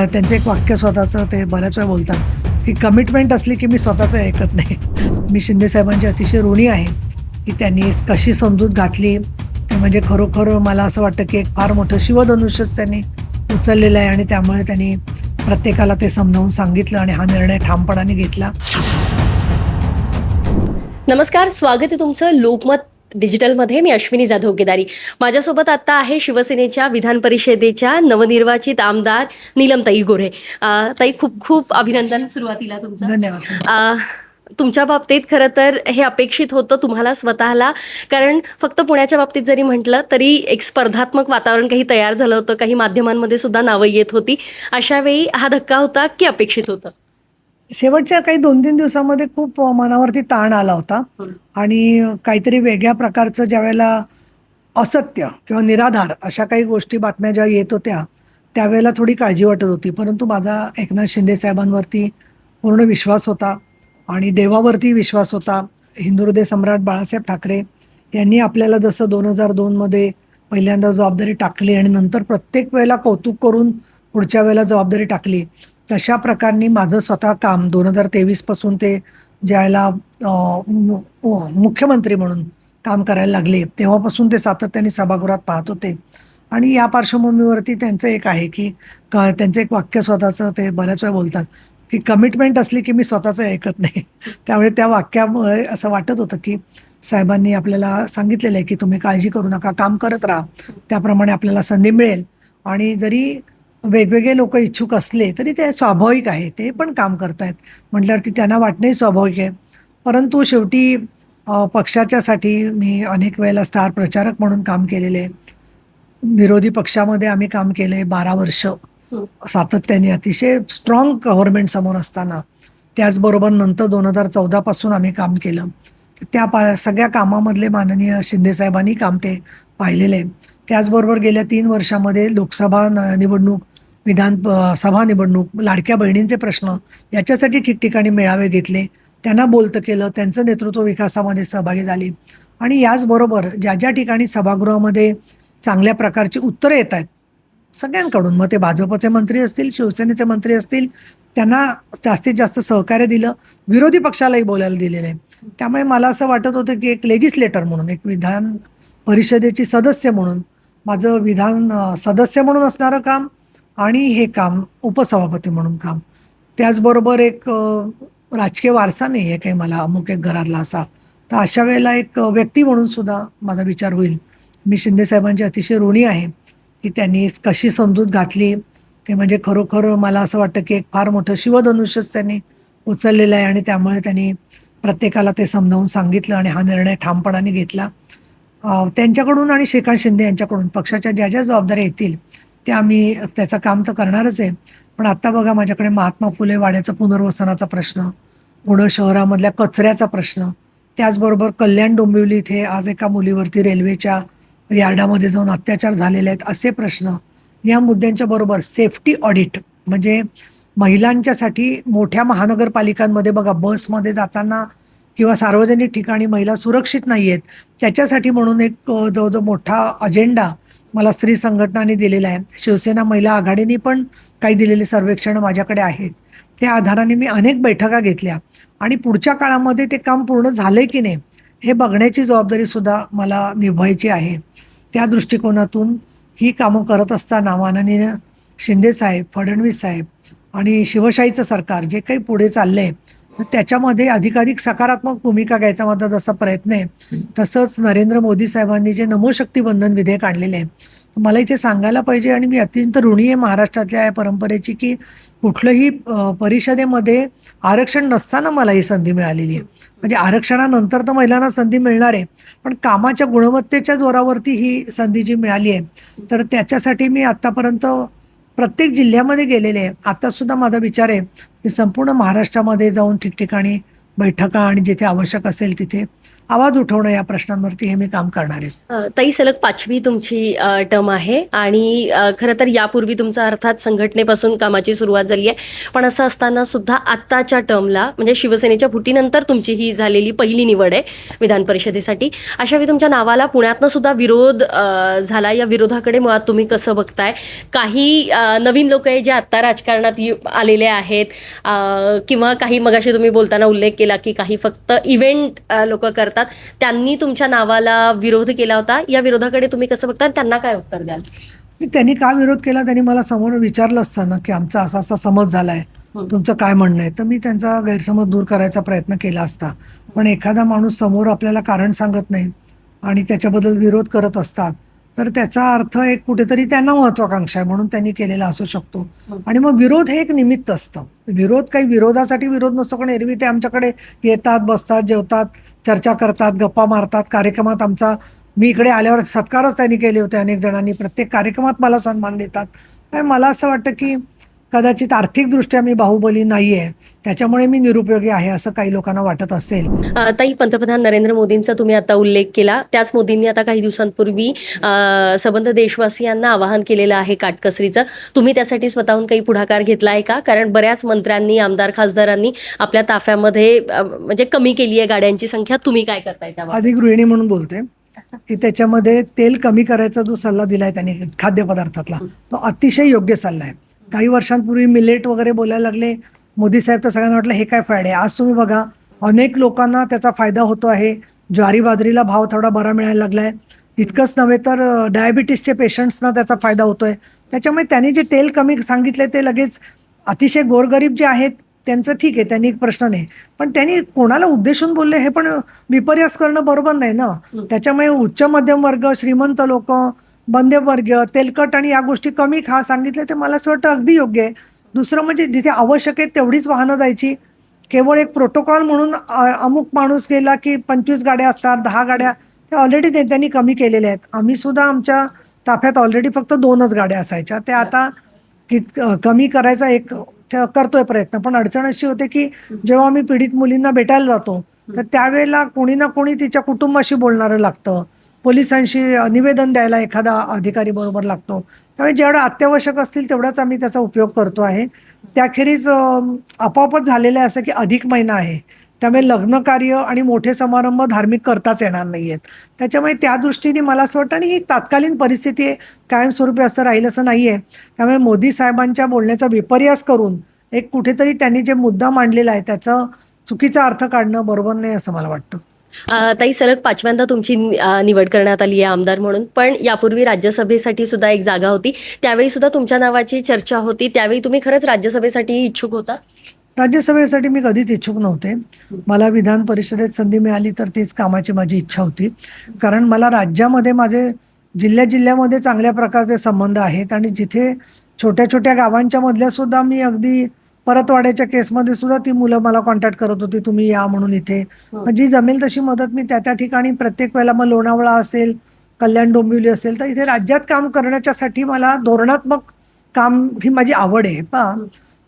त्यांचं एक वाक्य स्वतःचं ते बऱ्याच वेळा बोलतात की कमिटमेंट असली की मी स्वतःचं ऐकत नाही. मी शिंदेसाहेबांची अतिशय ऋणी आहे की त्यांनी कशी समजूत घातली. ते म्हणजे खरोखर मला असं वाटतं की एक फार मोठं शिवधनुष्यच त्यांनी उचललेलं आहे आणि त्यामुळे त्यांनी प्रत्येकाला ते समजावून सांगितलं आणि हा निर्णय ठामपणाने घेतला. नमस्कार, स्वागत आहे तुमचं लोकमत डिजिटलमध्ये. मी अश्विनी जाधव केदारी. माझ्यासोबत आता आहे शिवसेनेच्या विधान परिषदेच्या नवनिर्वाचित आमदार नीलमताई गोऱ्हे. ताई, खूप खूप अभिनंदन सुरुवातीला तुमचं. धन्यवाद. तुमच्या बाबतीत खरं तर हे अपेक्षित होतं तुम्हाला स्वतःला, कारण फक्त पुण्याच्या बाबतीत जरी म्हटलं तरी एक स्पर्धात्मक वातावरण काही तयार झालं होतं, काही माध्यमांमध्ये सुद्धा नावं येत होती. अशा वेळी हा धक्का होता की अपेक्षित होतं? शेवटच्या काही 2-3 दिवसामध्ये खूप मनावरती ताण आला होता आणि काहीतरी वेगळ्या प्रकारचं ज्यावेळेला असत्य किंवा निराधार अशा काही गोष्टी बातम्या जेव्हा येत होत्या त्यावेळेला थोडी काळजी वाटत होती. परंतु माझा एकनाथ शिंदे साहेबांवरती पूर्ण विश्वास होता आणि देवावरती विश्वास होता. हिंदुहृदय सम्राट बाळासाहेब ठाकरे यांनी आपल्याला जसं 2002मध्ये पहिल्यांदा जबाबदारी टाकली आणि नंतर प्रत्येक वेळेला कौतुक करून पुढच्या वेळेला जबाबदारी टाकली, तशा प्रकारे माझं स्वतः काम 2023 पासून ते ज्यावेळेला मुख्यमंत्री म्हणून काम करायला लागले तेव्हापासून ते सातत्याने सभागृहात पाहत होते. आणि या पार्श्वभूमीवरती त्यांचं एक आहे की त्यांचं एक वाक्य स्वतःचं ते बऱ्याच वेळा बोलतात की कमिटमेंट असली की मी स्वतःचं ऐकत नाही. त्यामुळे त्या वाक्यामुळे असं वाटत होतं की साहेबांनी आपल्याला सांगितलेलं आहे की तुम्ही काळजी करू नका, काम करत राहा, त्याप्रमाणे आपल्याला संधी मिळेल. आणि जरी वेगवेगळे लोक इच्छुक असले तरी ते स्वाभाविक आहे, ते पण काम करतायत म्हटल्यावरती त्यांना वाटणंही स्वाभाविक आहे. परंतु शेवटी पक्षाच्यासाठी मी अनेक वेळेला स्टार प्रचारक म्हणून काम केलेले, विरोधी पक्षामध्ये आम्ही काम केले 12 वर्ष सातत्याने, अतिशय स्ट्रॉंग गव्हर्नमेंट समोर असताना. त्याचबरोबर नंतर 2014 पासून आम्ही काम केलं. त्या सगळ्या कामामधले माननीय शिंदेसाहेबांनी काम ते पाहिलेलं आहे. त्याचबरोबर गेल्या 3 वर्षामध्ये लोकसभा निवडणूक, विधानसभा निवडणूक, लाडक्या बहिणींचे प्रश्न याच्यासाठी ठिकठिकाणी मेळावे घेतले, त्यांना बोलतं केलं, त्यांचं नेतृत्व विकासामध्ये सहभागी झाली. आणि याचबरोबर ज्या ज्या ठिकाणी सभागृहामध्ये चांगल्या प्रकारची उत्तरं येत आहेत सगळ्यांकडून, मग ते भाजपचे मंत्री असतील, शिवसेनेचे मंत्री असतील, त्यांना जास्तीत जास्त सहकार्य दिलं, विरोधी पक्षालाही बोलायला दिलेलं आहे. त्यामुळे मला असं वाटत होतं की एक लेजिस्लेटर म्हणून, एक विधान परिषदेची सदस्य म्हणून माझं विधान सदस्य म्हणून असणारं काम आणि हे काम उपसभापती म्हणून काम, त्याचबरोबर एक राजकीय वारसा नाही आहे काही मला अमुक एक घरातला असा, तर अशा वेळेला एक व्यक्ती म्हणून सुद्धा माझा विचार होईल. मी शिंदेसाहेबांची अतिशय ऋणी आहे की त्यांनी कशी समजूत घातली. ते म्हणजे खरोखर मला असं वाटतं की एक फार मोठं शिवधनुष्यच त्यांनी उचललेलं आहे आणि त्यामुळे त्यांनी प्रत्येकाला ते समजावून सांगितलं आणि हा निर्णय ठामपणाने घेतला. त्यांच्याकडून आणि श्रीकांत शिंदे यांच्याकडून पक्षाच्या ज्या ज्या जबाबदाऱ्या येतील त्या आम्ही त्याचं काम तर करणारच आहे. पण आत्ता बघा, माझ्याकडे महात्मा फुले वाड्याचा पुनर्वसनाचा प्रश्न, पुणे शहरामधल्या कचऱ्याचा प्रश्न, त्याचबरोबर कल्याण डोंबिवली इथे आज एका मुलीवरती रेल्वेच्या यार्डामध्ये जाऊन अत्याचार झालेले आहेत असे प्रश्न, या मुद्द्यांच्या बरोबर सेफ्टी ऑडिट, म्हणजे महिलांच्यासाठी मोठ्या महानगरपालिकांमध्ये बघा बसमध्ये जाताना किंवा सार्वजनिक ठिकाणी महिला सुरक्षित नाही आहेत, त्याच्यासाठी म्हणून एक जवळजवळ मोठा अजेंडा मला स्त्री संघटनांनी दिलेला आहे. शिवसेना महिला आघाडीने पण काही दिलेले सर्वेक्षणं माझ्याकडे आहेत. त्या आधाराने मी अनेक बैठका घेतल्या आणि पुढच्या काळामध्ये ते काम पूर्ण झालंय की नाही हे बघण्याची जबाबदारीसुद्धा मला निभवायची आहे. त्या दृष्टिकोनातून ही कामं करत असताना माननीय शिंदेसाहेब, फडणवीस साहेब आणि शिवशाहीचं सरकार जे काही पुढे चाललं आहे तर त्याच्यामध्ये अधिकाधिक सकारात्मक भूमिका घ्यायचा माझा जसा प्रयत्न आहे. तसंच नरेंद्र मोदी साहेबांनी जे नमोशक्ती बंधन विधेयक आणलेले आहे, मला इथे सांगायला पाहिजे आणि मी अत्यंत ऋणी आहे महाराष्ट्रातल्या या परंपरेची की कुठलंही परिषदेमध्ये आरक्षण नसताना मला ही संधी मिळालेली आहे. म्हणजे आरक्षणानंतर तर महिलांना संधी मिळणार आहे, पण कामाच्या गुणवत्तेच्या जोरावरती ही संधी जी मिळाली आहे तर त्याच्यासाठी मी आत्तापर्यंत प्रत्येक जिल्ह्यामध्ये गेलेले आहे. आत्तासुद्धा माझा विचार आहे की संपूर्ण महाराष्ट्रामध्ये जाऊन ठिकठिकाणी बैठका आणि जिथे आवश्यक असेल तिथे आवाज उठवणं या प्रश्नांवरती हे मी काम करणार आहे. ताई सलग 5वी तुमची टर्म आहे आणि खरं तर यापूर्वी तुमचा अर्थात संघटनेपासून कामाची सुरुवात झाली आहे. पण असं असताना सुद्धा आत्ताच्या टर्मला म्हणजे शिवसेनेच्या फुटीनंतर तुमची ही झालेली पहिली निवड आहे विधान परिषदेसाठी. अशावेळी तुमच्या नावाला पुण्यातनं सुद्धा विरोध झाला. या विरोधाकडे मुळात तुम्ही कसं बघताय? काही नवीन लोक आहे जे आत्ता राजकारणात आलेले आहेत किंवा काही मगाशी तुम्ही बोलताना उल्लेख केला की काही फक्त इव्हेंट लोक करतात, त्यांनी तुमच्या नावाला विरोध केला होता. या विरोधाकडे तुम्ही कसं बघता आणि त्यांना काय उत्तर द्याल? त्यांनी का विरोध केला त्यांनी मला समोर विचारलं असतं ना की आमचा असा असा समज झालाय, तुमचं काय म्हणणं आहे, तर मी त्यांचा गैरसमज दूर करायचा प्रयत्न केला असता. पण एखादा माणूस समोर आपल्याला कारण सांगत नाही आणि त्याच्याबद्दल विरोध करत असतात तर त्याचा अर्थ एक कुठेतरी त्यांना महत्वाकांक्षा आहे म्हणून त्यांनी केलेला असू शकतो. आणि मग विरोध हे एक निमित्त असतं. विरोध काही विरोधासाठी विरोध नसतो, पण एरवी ते आमच्याकडे येतात, बसतात, जेवतात, चर्चा करतात, गप्पा मारतात. कार्यक्रमात आमचा मी इकडे आल्यावर सत्कारच त्यांनी केले होते अनेक जणांनी. प्रत्येक कार्यक्रमात मला सन्मान देतात. त्यामुळे मला असं वाटतं की कदाचित आर्थिकदृष्ट्या मी बाहुबली नाही आहे, त्याच्यामुळे मी निरुपयोगी आहे असं काही लोकांना वाटत असेल. ताई, पंतप्रधान नरेंद्र मोदींचा तुम्ही आता उल्लेख केला. त्याच मोदींनी आता काही दिवसांपूर्वी संबंध देशवासियांना आवाहन केलेलं आहे काटकसरीचं. तुम्ही त्यासाठी स्वतःहून काही पुढाकार घेतला आहे का? कारण बऱ्याच मंत्र्यांनी, आमदार, खासदारांनी आपल्या ताफ्यामध्ये म्हणजे कमी केली आहे गाड्यांची संख्या. तुम्ही काय करताय त्यावर? आधी गृहिणी म्हणून बोलते की त्याच्यामध्ये तेल कमी करायचा जो सल्ला दिलाय त्यांनी खाद्यपदार्थातला, तो अतिशय योग्य सल्ला आहे. काही वर्षांपूर्वी मिलेट वगैरे बोलायला लागले मोदी साहेब, तर सगळ्यांना वाटलं हे काय फायदा आहे. आज तुम्ही बघा अनेक लोकांना त्याचा फायदा होतो आहे. ज्वारी बाजरीला भाव थोडा बरा मिळायला लागलाय. इतकंच नव्हे तर डायबिटीसचे पेशंट्सना त्याचा फायदा होतोय. त्याच्यामुळे त्यांनी जे तेल कमी सांगितले ते लगेच अतिशय गोरगरीब जे आहेत त्यांचं ठीक आहे, त्यांनी एक प्रश्न नाही. पण त्यांनी कोणाला उद्देशून बोलले हे पण विपर्यास करणं बरोबर नाही ना. त्याच्यामुळे उच्च मध्यम वर्ग, श्रीमंत लोक, मध्यमवर्गीय तेलकट आणि या गोष्टी कमी खा सांगितले ते मला असं वाटतं अगदी योग्य आहे. दुसरं म्हणजे जिथे आवश्यक आहे तेवढीच वाहनं जायची. केवळ एक प्रोटोकॉल म्हणून अमुक माणूस गेला की 25 गाड्या असतात, 10 गाड्या, ते ऑलरेडी त्यांनी कमी केलेल्या आहेत. आम्ही सुद्धा आमच्या ताफ्यात ऑलरेडी फक्त 2च गाड्या असायच्या, त्या आता कमी करायचा एक करतोय प्रयत्न. पण अडचण अशी होते की जेव्हा आम्ही पीडित मुलींना भेटायला जातो तर त्यावेळेला कोणी ना कोणी तिच्या कुटुंबाशी बोलणारं लागतं, पोलिसांशी निवेदन द्यायला एखादा अधिकारी बरोबर लागतो. त्यामुळे जेवढं अत्यावश्यक असतील तेवढाच आम्ही त्याचा उपयोग करतो आहे. त्याखेरीज आपोआपच झालेलं आहे असं की अधिक महिना आहे, त्यामुळे लग्न कार्य आणि मोठे समारंभ धार्मिक करताच येणार नाही आहेत. त्याच्यामुळे त्या दृष्टीने मला असं वाटतं, आणि ही तात्कालीन परिस्थिती आहे, कायमस्वरूपी असं राहील असं नाही आहे. त्यामुळे मोदी साहेबांच्या बोलण्याचा विपर्यास करून एक कुठेतरी त्यांनी जे मुद्दा मांडलेला आहे त्याचा चुकीचा अर्थ काढणं बरोबर नाही असं मला वाटतं. ताई, सलग 5व्यांदा तुमची निवड करण्यात आली आहे आमदार म्हणून. पण यापूर्वी राज्यसभेसाठी सुद्धा एक जागा होती, त्यावेळी सुद्धा तुमच्या नावाची चर्चा होती. त्यावेळी तुम्ही खरंच राज्यसभेसाठी इच्छुक होता? राज्यसभेसाठी मी कधीच इच्छुक नव्हते. मला विधान परिषदेत संधी मिळाली तर तीच कामाची माझी इच्छा होती. कारण मला राज्यामध्ये माझे जिल्ह्यामध्ये चांगल्या प्रकारचे संबंध आहेत आणि जिथे छोट्या छोट्या गावांच्या मधल्या सुद्धा मी अगदी परतवाड्याच्या केसमध्ये सुद्धा ती मुलं मला कॉन्टॅक्ट करत होती, तुम्ही या म्हणून इथे. जी जमेल तशी मदत मी त्या ठिकाणी प्रत्येक वेळेला, मग लोणावळा असेल, कल्याण डोंबिवली असेल, तर इथे राज्यात काम करण्याच्यासाठी मला धोरणात्मक काम ही माझी आवड आहे.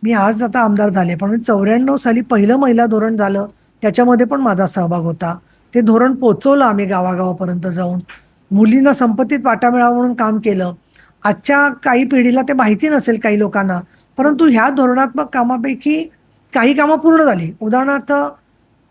मी आज आता आमदार झाले, पण 94 साली पहिलं महिला धोरण झालं, त्याच्यामध्ये पण माझा सहभाग होता. ते धोरण पोचवलं आम्ही गावागावापर्यंत जाऊन. मुलींना संपत्तीत वाटा मिळावा म्हणून काम केलं. आजच्या काही पिढीला ते माहिती नसेल काही लोकांना, परंतु ह्या धोरणात्मक कामापैकी काही कामं पूर्ण झाली. उदाहरणार्थ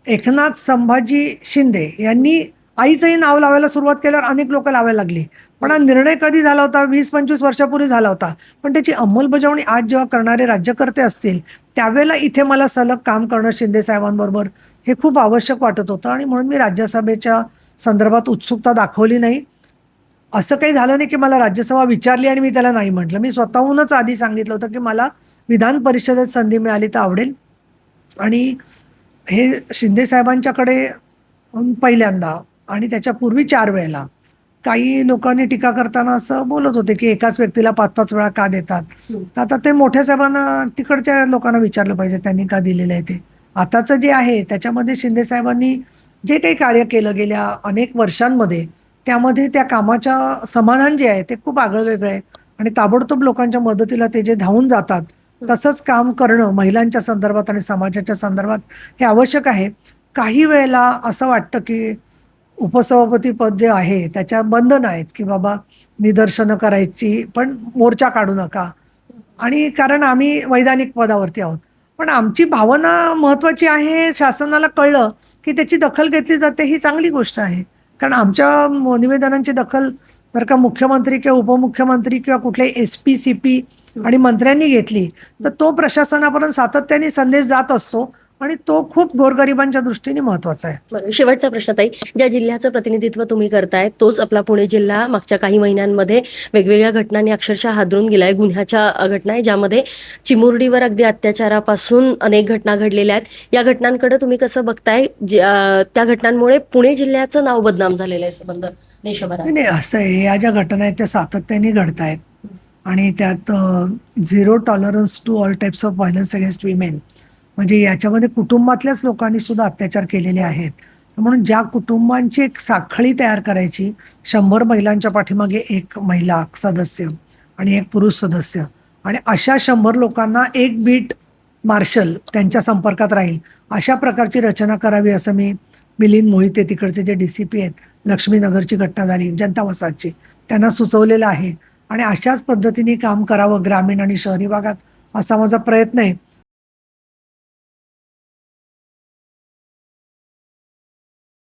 एकनाथ संभाजी शिंदे यांनी आईचंही नाव लावायला सुरुवात केल्यावर अनेक लोक लावायला लागली. पण हा निर्णय कधी झाला होता? 20-25 वर्षापूर्वी झाला होता. पण त्याची अंमलबजावणी आज जेव्हा करणारे राज्यकर्ते असतील त्यावेळेला इथे मला सलग काम करणं शिंदे साहेबांबरोबर हे खूप आवश्यक वाटत होतं. आणि म्हणून मी राज्यसभेच्या संदर्भात उत्सुकता दाखवली नाही. असं काही झालं नाही की मला राज्यसभा विचारली आणि मी त्याला नाही म्हटलं. मी स्वतःहूनच आधी सांगितलं होतं की मला विधान परिषदेत संधी मिळाली तर आवडेल. आणि हे शिंदे साहेबांच्याकडे पहिल्यांदा आणि त्याच्यापूर्वी 4 वेळेला काही लोकांनी टीका करताना असं बोलत होते की एकाच व्यक्तीला 5-5 वेळा का देतात. तर आता ते मोठ्या साहेबांना, तिकडच्या लोकांना विचारलं पाहिजे त्यांनी का दिलेलं आहे ते. आताचं जे आहे त्याच्यामध्ये शिंदे साहेबांनी जे काही कार्य केलं गेल्या अनेक वर्षांमध्ये, त्यामध्ये त्या कामाच्या समाधान जे आहे ते खूप आगळं वेगळं आहे. आणि ताबडतोब लोकांच्या मदतीला ते जे धावून जातात तसंच काम करणं महिलांच्या संदर्भात आणि समाजाच्या संदर्भात हे आवश्यक आहे. काही वेळेला असं वाटतं की उपसभापती पद जे आहे त्याच्या बंधन आहेत की बाबा निदर्शनं करायची पण मोर्चा काढू नका. आणि कारण आम्ही वैधानिक पदावरती आहोत. पण आमची भावना महत्त्वाची आहे. शासनाला कळलं की त्याची दखल घेतली जाते ही चांगली गोष्ट आहे. कारण आमच्या निवेदनांची दखल जर का मुख्यमंत्री किंवा उपमुख्यमंत्री किंवा कुठले SP CP आणि मंत्र्यांनी घेतली तर तो प्रशासनापर्यंत सातत्याने संदेश जात असतो आणि तो खूप गोरगरिबांच्या दृष्टीने महत्त्वाचा आहे. बरं, शेवटचा प्रश्न ताई, ज्या जिल्ह्याचं प्रतिनिधित्व तुम्ही करताय तोच आपला पुणे जिल्हा मागच्या काही महिन्यांमध्ये वेगवेगळ्या घटनांनी अक्षरशः हादरून गेलाय. गुन्ह्याच्या घटना आहे ज्यामध्ये चिमुरडीवर अगदी अत्याचारापासून अनेक घटना घडलेल्या आहेत. या घटनांकडे तुम्ही कसं बघताय? त्या घटनांमुळे पुणे जिल्ह्याचं नाव बदनाम झालेलं आहे संबंध देशभरात. नाही नाही, असं आहे, या ज्या घटना आहेत त्या सातत्याने घडत आहेत आणि त्यात zero tolerance to all types of violence against women, म्हणजे याच्यामध्ये कुटुंबातल्याच लोकांनी सुद्धा अत्याचार केलेले आहेत. म्हणून ज्या कुटुंबांची एक साखळी तयार करायची, 100 महिलांच्या पाठीमागे एक महिला सदस्य आणि एक पुरुष सदस्य, आणि अशा 100 लोकांना एक बीट मार्शल त्यांच्या संपर्कात राहील अशा प्रकारची रचना करावी असं मी मिलिंद मोहिते तिकडचे जे DCP आहेत, लक्ष्मीनगरची घटना झाली जनता वसाहतची, त्यांना सुचवलेलं आहे. आणि अशाच पद्धतीने काम करावं ग्रामीण आणि शहरी भागात असा माझा प्रयत्न आहे.